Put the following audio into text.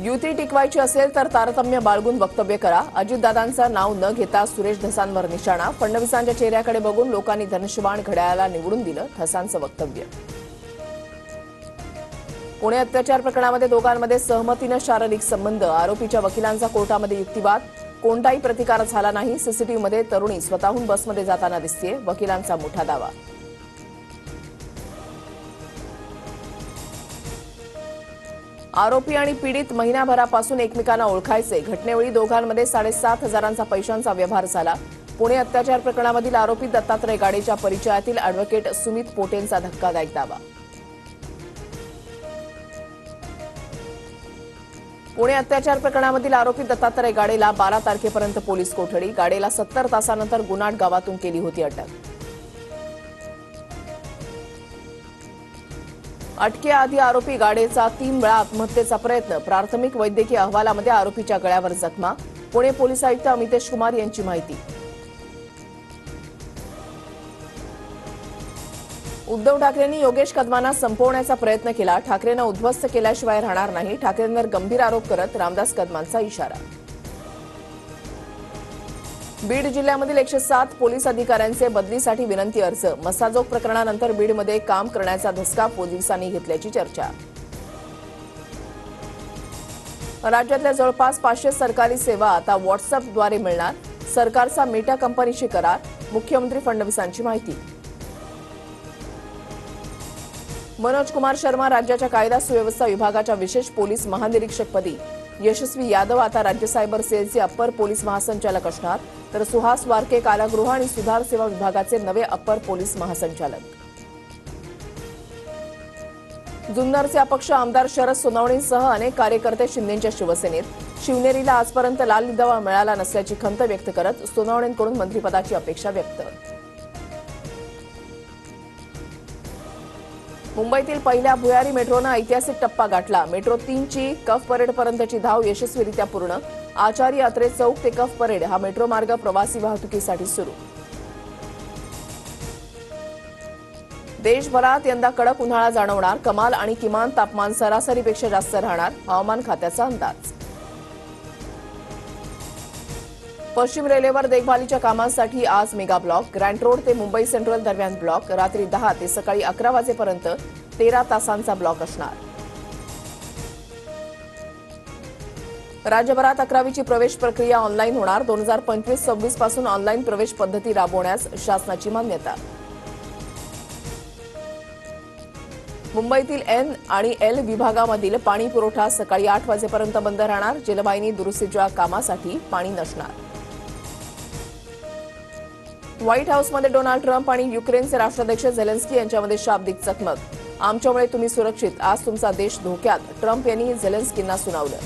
युती टिकवायची असेल तर तारतम्य बाळगून वक्तव्य करा. अजितदादांचं नाव न घेता सुरेश धसांवर निशाणा. फडणवीसांच्या चेहऱ्याकडे बघून लोकांनी धनुष्यबाण घड्याळाला निवडून दिलं, धसांचं वक्तव्य. पुणे अत्याचार प्रकरणामध्ये दोघांमध्ये सहमतीनं शारीरिक संबंध. आरोपीच्या वकिलांचा कोर्टामध्ये युक्तिवाद. कोणताही प्रतिकार झाला नाही. सीसीटीव्हीमध्ये तरुणी स्वतःहून बसमध्ये जाताना दिसतेय, वकिलांचा मोठा दावा. आरोपी आणि पीडित महिनाभरापासून एकमेकांना ओळखायचे. घटनेवेळी दोघांमध्ये 7,500 पैशांचा व्यवहार झाला. पुणे अत्याचार प्रकरणामधील आरोपी दत्तात्रय गाडेच्या परिचयातील अॅडव्होकेट सुमित पोटेंचा धक्कादायक दावा. पुणे अत्याचार प्रकरणामधील आरोपी दत्तात्रय गाडेला 12 तारखेपर्यंत पोलीस कोठडी. गाडेला 70 तासानंतर गुन्हाट गावातून केली होती अटक. अटकेआधी आरोपी गाडेचा 3 वेळा आत्महत्येचा प्रयत्न. प्राथमिक वैद्यकीय अहवालामध्ये आरोपीच्या गळ्यावर जखमा. पुणे पोलीस आयुक्त अमितेश कुमार यांची माहिती. उद्धव ठाकरेंनी योगेश कदमांना संपवण्याचा प्रयत्न केला. ठाकरेंना उद्ध्वस्त केल्याशिवाय राहणार नाही. ठाकरेंवर गंभीर आरोप करत रामदास कदमांचा इशारा. बीड जिल्ह्यामधील 107 पोलीस अधिकाऱ्यांचे बदलीसाठी विनंती अर्ज. मसाजोग प्रकरणानंतर बीडमध्ये काम करण्याचा धसका पोलिसांनी घेतल्याची चर्चा. राज्यातल्या जवळपास 500 सरकारी सेवा आता व्हॉट्सअपद्वारे मिळणार. सरकारचा मेटा कंपनीशी करार. मुख्यमंत्री फडणवीसांची माहिती. मनोज कुमार शर्मा राज्याच्या कायदा सुव्यवस्था विभागाच्या विशेष पोलीस महानिरीक्षकपदी. यशस्वी यादव आता राज्य सायबर सेलचे अप्पर पोलीस महासंचालक असणार, तर सुहास वारके कारागृह आणि सुधार सेवा विभागाचे नवे अप्पर पोलीस महासंचालक. जुन्नरचे अपक्ष आमदार शरद सोनवणेंसह अनेक कार्यकर्ते शिंदेंच्या शिवसेनेत. शिवनेरीला आजपर्यंत लाल दिवा मिळाला नसल्याची खंत व्यक्त करत सोनवणेंकडून मंत्रिपदाची अपेक्षा व्यक्त. मुंबईतील पहिल्या भुयारी मेट्रोनं ऐतिहासिक टप्पा गाठला. मेट्रो 3ची कफ परेडपर्यंतची धाव यशस्वीरित्या पूर्ण. आचार्य अत्रे चौक ते कफ परेड हा मेट्रो मार्ग प्रवासी वाहतुकीसाठी सुरू. देशभरात यंदा कडक उन्हाळा जाणवणार. कमाल आणि किमान तापमान सरासरीपेक्षा जास्त राहणार, हवामान खात्याचा अंदाज. पश्चिम रेल्वेवर देखभालीच्या कामांसाठी आज मेगा ब्लॉक. ग्रँट रोड ते मुंबई सेंट्रल दरम्यान ब्लॉक. रात्री 10 ते सकाळी 11 वाजेपर्यंत 13 तासांचा ब्लॉक असणार. राज्यभरात 11वीची प्रवेश प्रक्रिया ऑनलाईन होणार. 2025-26 पासून ऑनलाईन प्रवेश पद्धती राबवण्यास शासनाची मान्यता. मुंबईतील एन आणि एल विभागामधील पाणी पुरवठा सकाळी 8 वाजेपर्यंत बंद राहणार. जलवाहिनी दुरुस्तीच्या कामासाठी पाणी नसणार. व्हाईट हाऊसमध्ये डोनाल्ड ट्रम्प आणि युक्रेनचे राष्ट्राध्यक्ष झेलेन्स्की यांच्यामध्ये शाब्दिक चकमक. आमच्यामुळे तुम्ही सुरक्षित, आज तुमचा देश धोक्यात, ट्रम्प यांनी झेलेन्स्कींना सुनावलं.